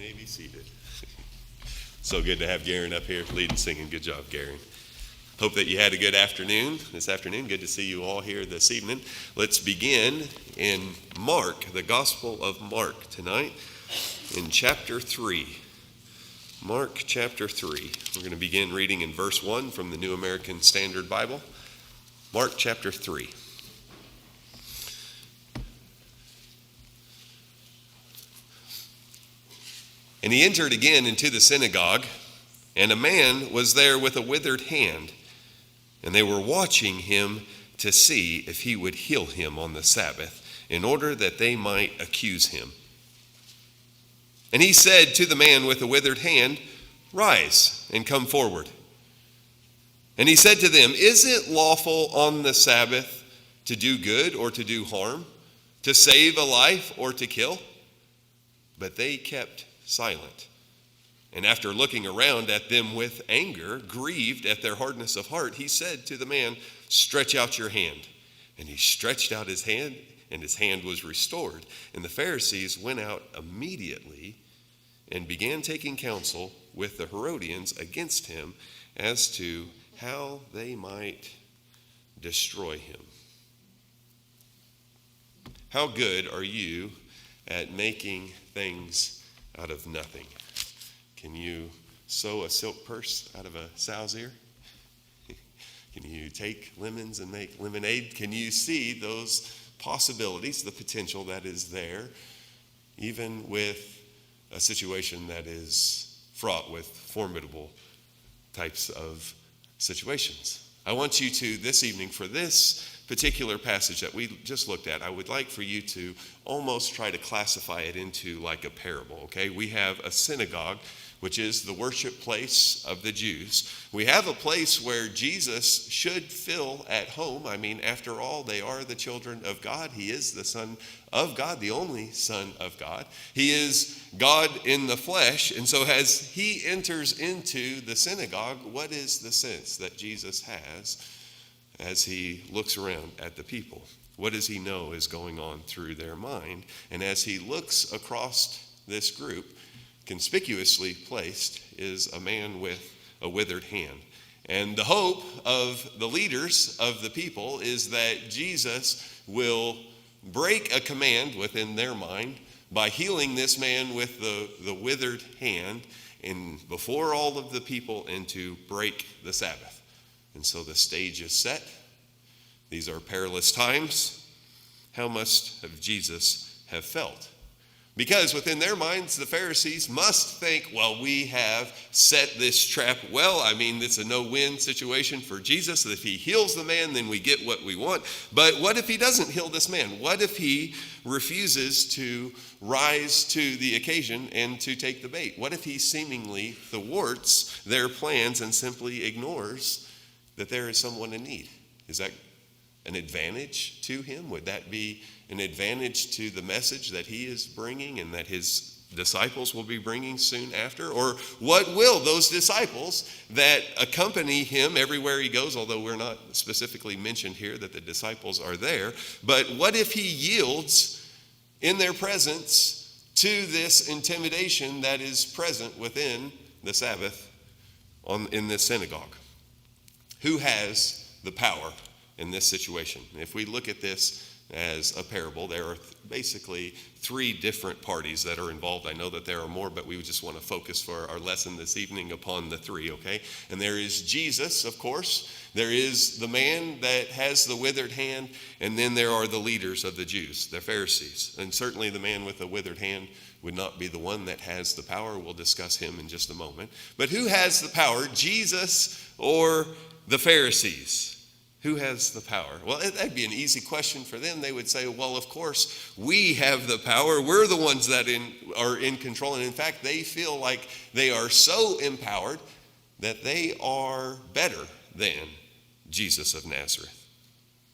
may be seated. So good to have Garen up here leading singing. Good job, Garen. Hope that you had a good afternoon this afternoon. Good to see you all here this evening. Let's begin in Mark, the Gospel of Mark tonight, in chapter 3. Mark chapter 3. We're going to begin reading in verse 1 from the New American Standard Bible. Mark chapter 3. And he entered again into the synagogue, and a man was there with a withered hand, and they were watching him to see if he would heal him on the Sabbath, in order that they might accuse him. And he said to the man with the withered hand, "Rise and come forward." And he said to them, "Is it lawful on the Sabbath to do good or to do harm, to save a life or to kill?" But they kept silent. And after looking around at them with anger, grieved at their hardness of heart, he said to the man, "Stretch out your hand." And he stretched out his hand, and his hand was restored. And the Pharisees went out immediately and began taking counsel with the Herodians against him as to how they might destroy him. How good are you at making things out of nothing? Can you sew a silk purse out of a sow's ear? Can you take lemons and make lemonade? Can you see those possibilities, the potential that is there, even with a situation that is fraught with formidable types of situations? I want you to, this evening, for this particular passage that we just looked at, I would like for you to almost try to classify it into like a parable, okay? We have a synagogue, which is the worship place of the Jews. We have a place where Jesus should feel at home. I mean, after all, they are the children of God. He is the Son of God, the only Son of God. He is God in the flesh. And so as he enters into the synagogue, what is the sense that Jesus has as he looks around at the people? What does he know is going on through their mind? And as he looks across this group, conspicuously placed is a man with a withered hand. And the hope of the leaders of the people is that Jesus will break a command within their mind by healing this man with the withered hand and before all of the people, and to break the Sabbath. And so the stage is set. These are perilous times. How must have Jesus have felt? Because within their minds, the Pharisees must think, well, we have set this trap well. I mean, it's a no-win situation for Jesus. If he heals the man, then we get what we want. But what if he doesn't heal this man? What if he refuses to rise to the occasion and to take the bait? What if he seemingly thwarts their plans and simply ignores that there is someone in need? Is that an advantage to him? Would that be an advantage to the message that he is bringing and that his disciples will be bringing soon after? Or what will those disciples that accompany him everywhere he goes, although we're not specifically mentioned here that the disciples are there, but what if he yields in their presence to this intimidation that is present within the Sabbath in this synagogue? Who has the power in this situation? If we look at this as a parable, there are basically three different parties that are involved. I know that there are more, but we just want to focus for our lesson this evening upon the three, okay? And there is Jesus, of course. There is the man that has the withered hand, and then there are the leaders of the Jews, the Pharisees. And certainly the man with the withered hand would not be the one that has the power. We'll discuss him in just a moment. But who has the power, Jesus or the Pharisees? Who has the power? Well, that'd be an easy question for them. They would say, well, of course, we have the power. We're the ones that are in control. And in fact, they feel like they are so empowered that they are better than Jesus of Nazareth.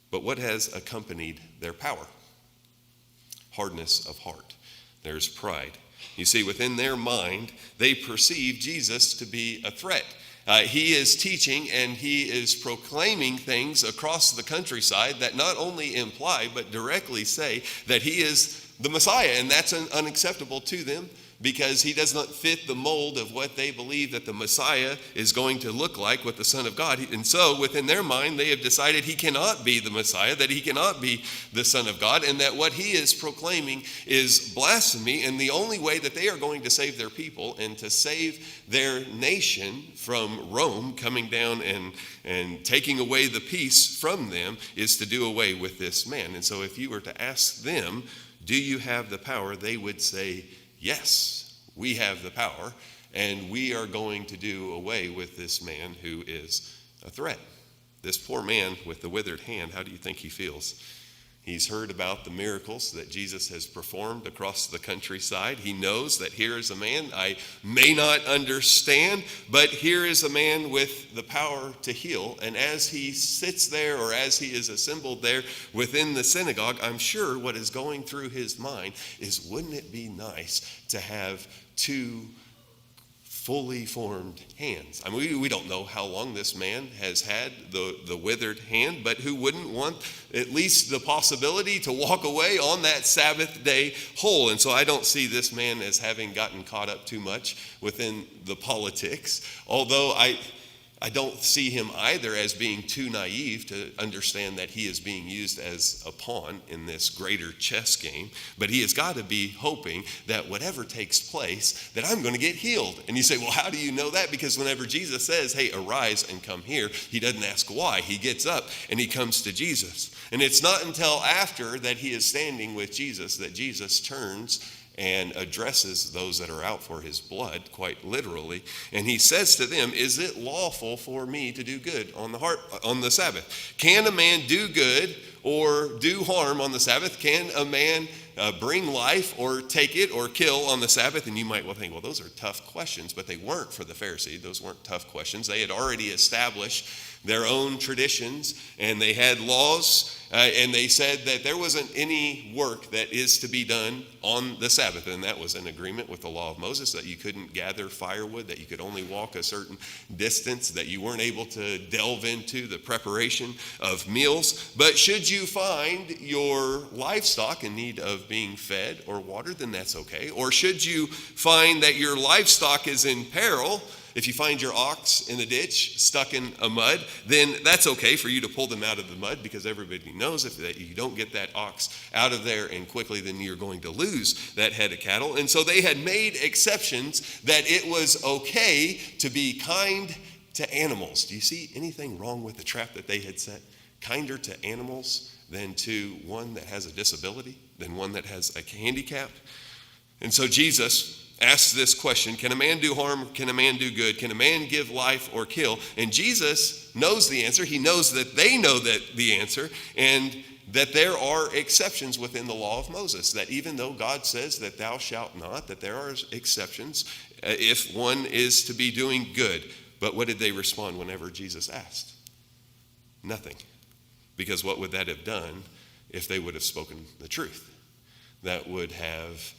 But what has accompanied their power? Hardness of heart. There's pride. You see, within their mind, they perceive Jesus to be a threat. He is teaching and he is proclaiming things across the countryside that not only imply but directly say that he is the Messiah, and that's unacceptable to them because he does not fit the mold of what they believe that the Messiah is going to look like with the Son of God. And so within their mind, they have decided he cannot be the Messiah, that he cannot be the Son of God, and that what he is proclaiming is blasphemy. And the only way that they are going to save their people and to save their nation from Rome coming down and taking away the peace from them is to do away with this man. And so if you were to ask them, do you have the power? They would say, yes, we have the power, and we are going to do away with this man who is a threat. This poor man with the withered hand, how do you think he feels? He's heard about the miracles that Jesus has performed across the countryside. He knows that here is a man I may not understand, but here is a man with the power to heal. And as he sits there, or as he is assembled there within the synagogue, I'm sure what is going through his mind is, wouldn't it be nice to have two fully formed hands? I mean, we don't know how long this man has had the withered hand, but who wouldn't want at least the possibility to walk away on that Sabbath day whole? And so I don't see this man as having gotten caught up too much within the politics, although I don't see him either as being too naive to understand that he is being used as a pawn in this greater chess game. But he has got to be hoping that whatever takes place, that I'm going to get healed. And you say, well, how do you know that? Because whenever Jesus says, hey, arise and come here, he doesn't ask why. He gets up and he comes to Jesus. And it's not until after that he is standing with Jesus that Jesus turns and addresses those that are out for his blood, quite literally. And he says to them, is it lawful for me to do good on the Sabbath? Can a man do good or do harm on the Sabbath? Can a man bring life or take it or kill on the Sabbath? And you might well think, well, those are tough questions, but they weren't for the Pharisee. Those weren't tough questions. They had already established their own traditions, and they had laws, and they said that there wasn't any work that is to be done on the Sabbath. And that was in agreement with the law of Moses, that you couldn't gather firewood, that you could only walk a certain distance, that you weren't able to delve into the preparation of meals. But should you find your livestock in need of being fed or watered, then that's okay. Or should you find that your livestock is in peril, if you find your ox in a ditch stuck in a mud, then that's okay for you to pull them out of the mud, because everybody knows if you don't get that ox out of there and quickly, then you're going to lose that head of cattle. And so they had made exceptions that it was okay to be kind to animals. Do you see anything wrong with the trap that they had set? Kinder to animals than to one that has a disability, than one that has a handicap? And so Jesus asks this question, can a man do harm? Can a man do good? Can a man give life or kill? And Jesus knows the answer. He knows that they know that the answer, and that there are exceptions within the law of Moses, that even though God says that thou shalt not, that there are exceptions if one is to be doing good. But what did they respond whenever Jesus asked? Nothing. Because what would that have done if they would have spoken the truth? That would have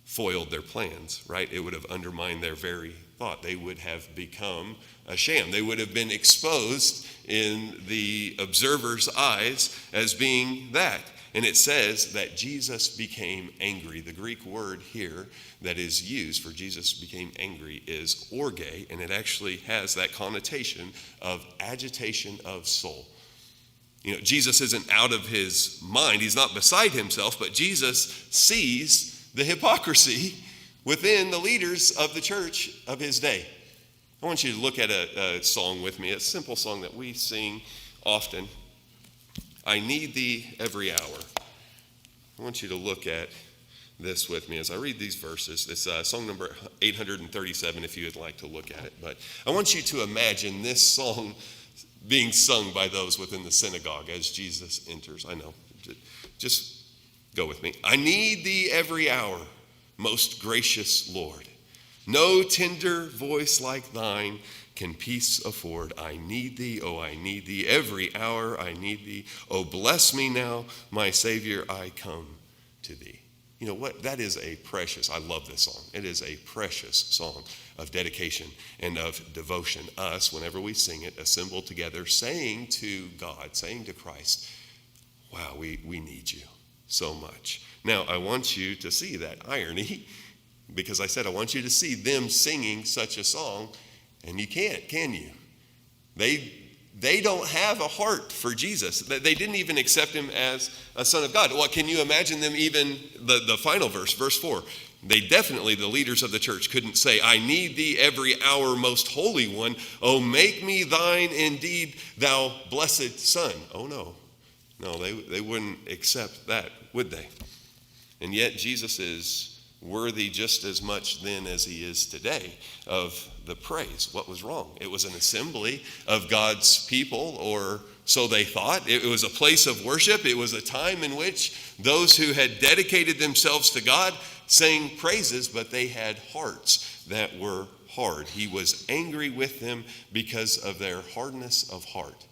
foiled their plans, right? It would have undermined their very thought. They would have become a sham. They would have been exposed in the observer's eyes as being that. And it says that Jesus became angry. The Greek word here that is used for Jesus became angry is orge, and it actually has that connotation of agitation of soul. You know, Jesus isn't out of his mind. He's not beside himself, but Jesus sees the hypocrisy within the leaders of the church of his day. I want you to look at a song with me, a simple song that we sing often. I need thee every hour. I want you to look at this with me as I read these verses. It's song number 837 if you would like to look at it. But I want you to imagine this song being sung by those within the synagogue as Jesus enters. I know. Just go with me. I need thee every hour, most gracious Lord. No tender voice like thine can peace afford. I need thee, oh, I need thee. Every hour I need thee. Oh, bless me now, my Savior, I come to thee. You know what? That is a precious, I love this song. It is a precious song of dedication and of devotion. Us, whenever we sing it, assembled together, saying to God, saying to Christ, wow, we need you so much. Now, I want you to see that irony Because I said, I want you to see them singing such a song, and you can't, can you? They don't have a heart for Jesus. They didn't even accept him as a son of God. Well, can you imagine them even, the final verse, verse 4, they definitely, the leaders of the church, couldn't say, I need thee every hour, most holy one. Oh, make me thine indeed, thou blessed son. Oh, no. No, they wouldn't accept that, would they? And yet Jesus is worthy just as much then as he is today of the praise. What was wrong? It was an assembly of God's people, or so they thought. It was a place of worship. It was a time in which those who had dedicated themselves to God sang praises, but they had hearts that were hard. He was angry with them because of their hardness of heart.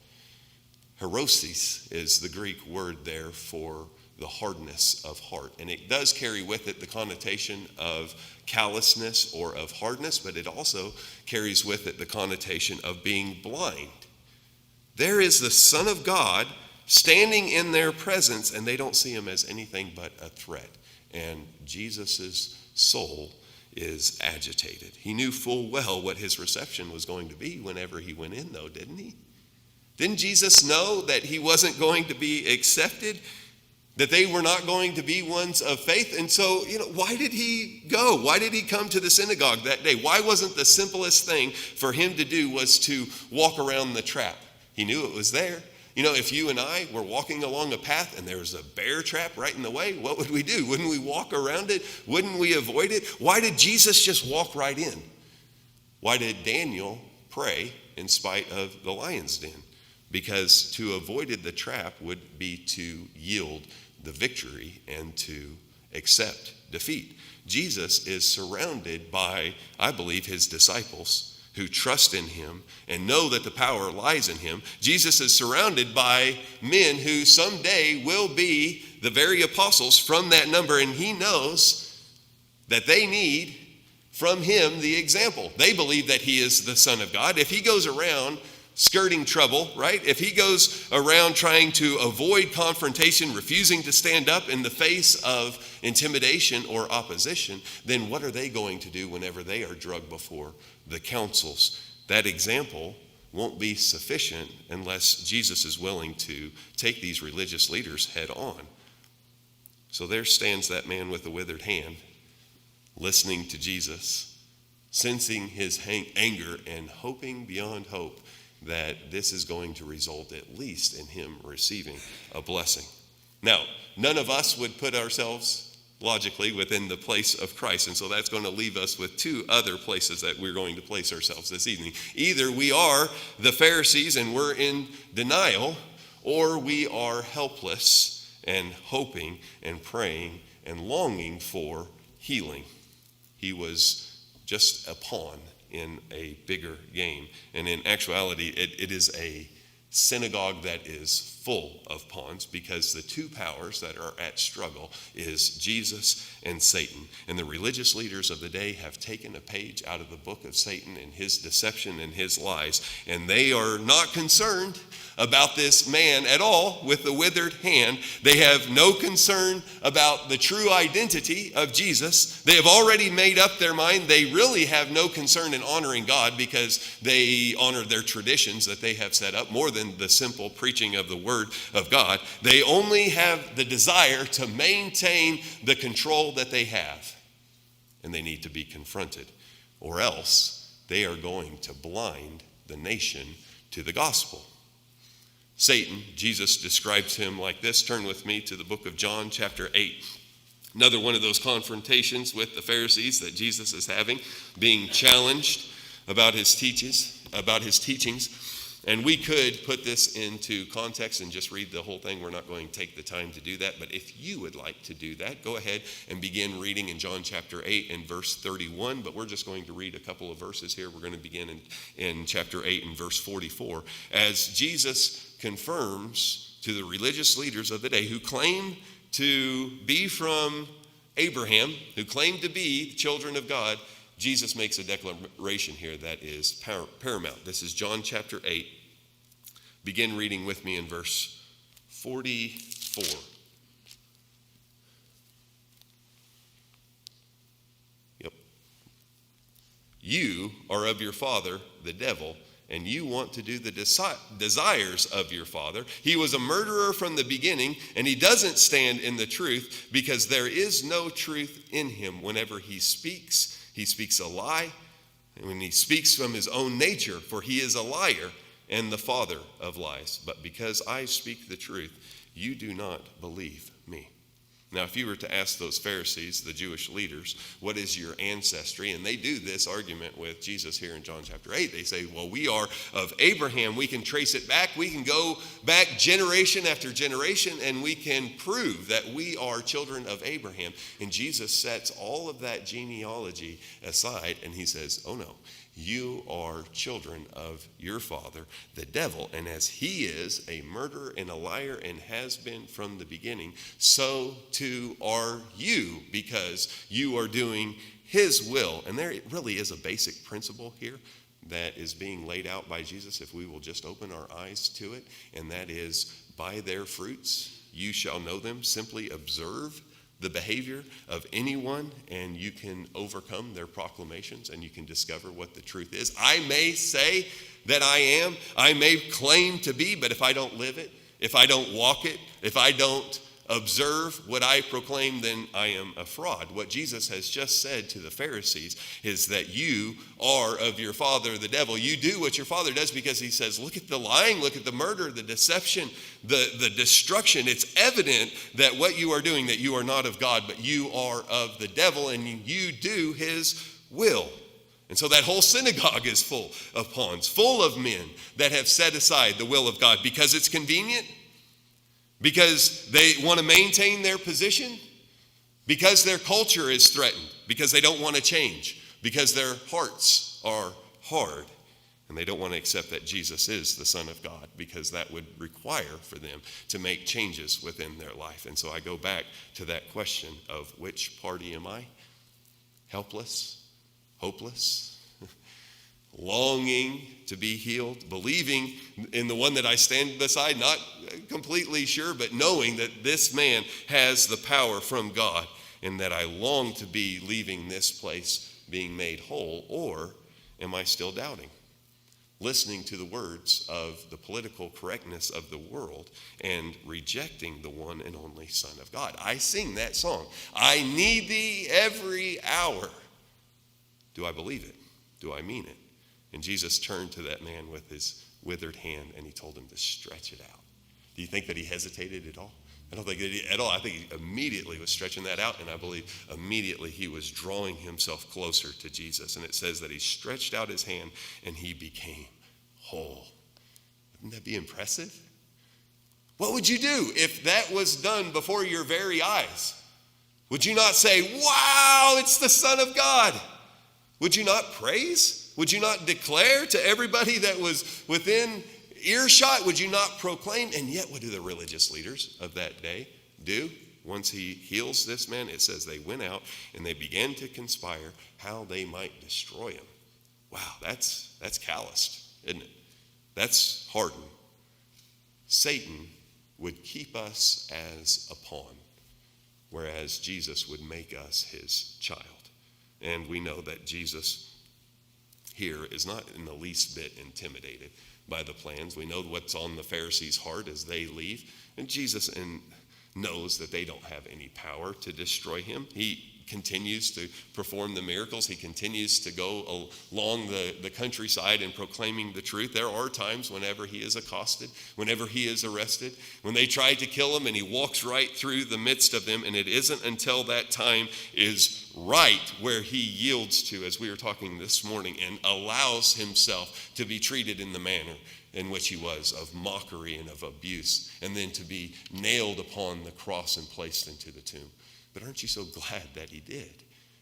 Herosis is the Greek word there for the hardness of heart. And it does carry with it the connotation of callousness or of hardness, but it also carries with it the connotation of being blind. There is the Son of God standing in their presence, and they don't see him as anything but a threat. And Jesus' soul is agitated. He knew full well what his reception was going to be whenever he went in, though, didn't he? Didn't Jesus know that he wasn't going to be accepted? That they were not going to be ones of faith? And so, why did he go? Why did he come to the synagogue that day? Why wasn't the simplest thing for him to do was to walk around the trap? He knew it was there. If you and I were walking along a path and there was a bear trap right in the way, what would we do? Wouldn't we walk around it? Wouldn't we avoid it? Why did Jesus just walk right in? Why did Daniel pray in spite of the lion's den? Because to avoid the trap would be to yield the victory and to accept defeat. Jesus is surrounded by, I believe, his disciples who trust in him and know that the power lies in him. Jesus is surrounded by men who someday will be the very apostles from that number, and he knows that they need from him the example. They believe that he is the Son of God. If he goes around skirting trouble, right? If he goes around trying to avoid confrontation, refusing to stand up in the face of intimidation or opposition, then what are they going to do whenever they are drugged before the councils? That example won't be sufficient unless Jesus is willing to take these religious leaders head on. So there stands that man with the withered hand, listening to Jesus, sensing his anger and hoping beyond hope that this is going to result at least in him receiving a blessing. Now, none of us would put ourselves logically within the place of Christ, and so that's going to leave us with two other places that we're going to place ourselves this evening. Either we are the Pharisees and we're in denial, or we are helpless and hoping and praying and longing for healing. He was just a pawn in a bigger game. And in actuality, it is a synagogue that is full of pawns, because the two powers that are at struggle is Jesus and Satan. And the religious leaders of the day have taken a page out of the book of Satan and his deception and his lies, and they are not concerned about this man at all with the withered hand. They have no concern about the true identity of Jesus. They have already made up their mind. They really have no concern in honoring God, because they honor their traditions that they have set up more than the simple preaching of the word of God. They only have the desire to maintain the control that they have, and they need to be confronted, or else they are going to blind the nation to the gospel. Satan, Jesus describes him like this. Turn with me to the book of John, chapter 8. Another one of those confrontations with the Pharisees that Jesus is having, being challenged about his teachings. And we could put this into context and just read the whole thing. We're not going to take the time to do that. But if you would like to do that, go ahead and begin reading in John chapter 8 and verse 31. But we're just going to read a couple of verses here. We're going to begin in chapter 8 and verse 44. As Jesus confirms to the religious leaders of the day who claim to be from Abraham, who claim to be children of God, Jesus makes a declaration here that is paramount. This is John chapter 8. Begin reading with me in verse 44. Yep. you are of your father, the devil, and you want to do the desires of your father. He was a murderer from the beginning, and he doesn't stand in the truth because there is no truth in him. Whenever he speaks a lie. And when he speaks from his own nature, for he is a liar and the father of lies. But because I speak the truth, you do not believe me. Now, if you were to ask those Pharisees, the Jewish leaders, what is your ancestry? And they do this argument with Jesus here in John chapter 8. They say, well, we are of Abraham. We can trace it back. We can go back generation after generation, and we can prove that we are children of Abraham. And Jesus sets all of that genealogy aside, and he says, oh no. You are children of your father, the devil, and as he is a murderer and a liar and has been from the beginning, so too are you, because you are doing his will. And there really is a basic principle here that is being laid out by Jesus if we will just open our eyes to it, and that is, by their fruits you shall know them. Simply observe the behavior of anyone, and you can overcome their proclamations, and you can discover what the truth is. I may say that I may claim to be, but if I don't live it, if I don't walk it, if I don't observe what I proclaim, then I am a fraud. What Jesus has just said to the Pharisees is that you are of your father, the devil. You do what your father does, because he says, look at the lying, look at the murder, the deception, the destruction. It's evident that what you are doing, that you are not of God, but you are of the devil, and you do his will. And so that whole synagogue is full of pawns, full of men that have set aside the will of God because it's convenient, because they want to maintain their position, because their culture is threatened, because they don't want to change, because their hearts are hard, and they don't want to accept that Jesus is the Son of God, because that would require for them to make changes within their life. And so I go back to that question of which party am I? Helpless, hopeless, longing to be healed, believing in the one that I stand beside, not completely sure, but knowing that this man has the power from God, and that I long to be leaving this place being made whole? Or am I still doubting, listening to the words of the political correctness of the world and rejecting the one and only Son of God? I sing that song, I need thee every hour. Do I believe it? Do I mean it? And Jesus turned to that man with his withered hand, and he told him to stretch it out. Do you think that he hesitated at all? I don't think that he at all. I think he immediately was stretching that out, and I believe immediately he was drawing himself closer to Jesus. And it says that he stretched out his hand, and he became whole. Wouldn't that be impressive? What would you do if that was done before your very eyes? Would you not say, wow, it's the Son of God? Would you not praise? Would you not declare to everybody that was within earshot? Would you not proclaim? And yet, what do the religious leaders of that day do? Once he heals this man, it says they went out and they began to conspire how they might destroy him. Wow, that's calloused, isn't it? That's hardened. Satan would keep us as a pawn, whereas Jesus would make us his child. And we know that Jesus here is not in the least bit intimidated by the plans. We know what's on the Pharisees' heart as they leave. And Jesus knows that they don't have any power to destroy him. He continues to perform the miracles. He continues to go along the countryside and proclaiming the truth. There are times whenever he is accosted, whenever he is arrested, when they try to kill him, and he walks right through the midst of them. And it isn't until that time is right where he yields to, as we were talking this morning, and allows himself to be treated in the manner in which he was, of mockery and of abuse, and then to be nailed upon the cross and placed into the tomb. But aren't you so glad that he did?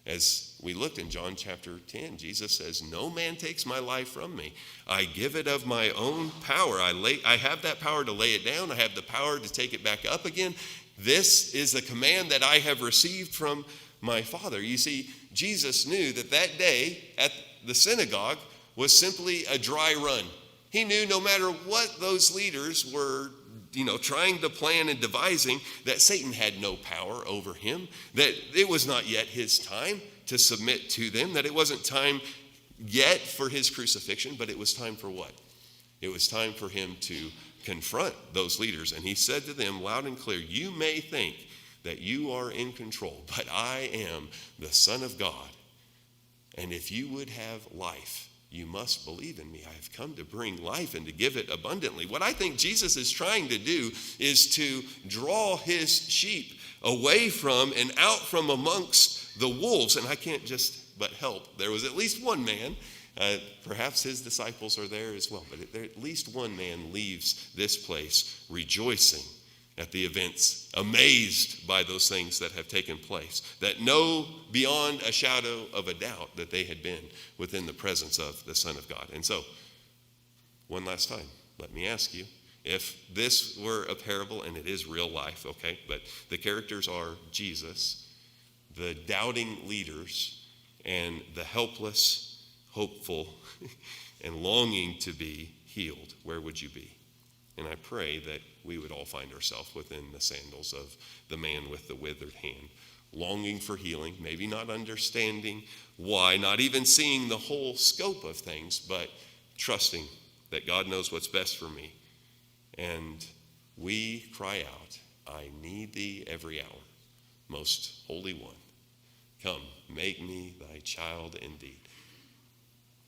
As we looked in John chapter 10, Jesus says, no man takes my life from me. I give it of my own power. I have that power to lay it down. I have the power to take it back up again. This is a command that I have received from my Father. You see, Jesus knew that that day at the synagogue was simply a dry run. He knew no matter what those leaders were trying to plan and devising, that Satan had no power over him, that it was not yet his time to submit to them, that it wasn't time yet for his crucifixion, but it was time for what? It was time for him to confront those leaders. And he said to them loud and clear, you may think that you are in control, but I am the Son of God. And if you would have life, you must believe in me. I have come to bring life and to give it abundantly. What I think Jesus is trying to do is to draw his sheep away from and out from amongst the wolves. And I can't just but help. There was at least one man, perhaps his disciples are there as well, but at least one man leaves this place rejoicing at the events, amazed by those things that have taken place, that know beyond a shadow of a doubt that they had been within the presence of the Son of God. And so, one last time, let me ask you, if this were a parable, and it is real life, okay, but the characters are Jesus, the doubting leaders, and the helpless, hopeful, and longing to be healed, where would you be? And I pray that we would all find ourselves within the sandals of the man with the withered hand, longing for healing, maybe not understanding why, not even seeing the whole scope of things, but trusting that God knows what's best for me. And we cry out, I need thee every hour, most holy one. Come, make me thy child indeed.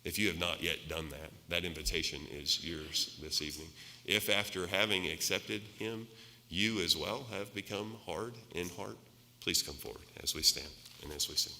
If you have not yet done that, that invitation is yours this evening. If after having accepted him, you as well have become hard in heart, please come forward as we stand and as we sing.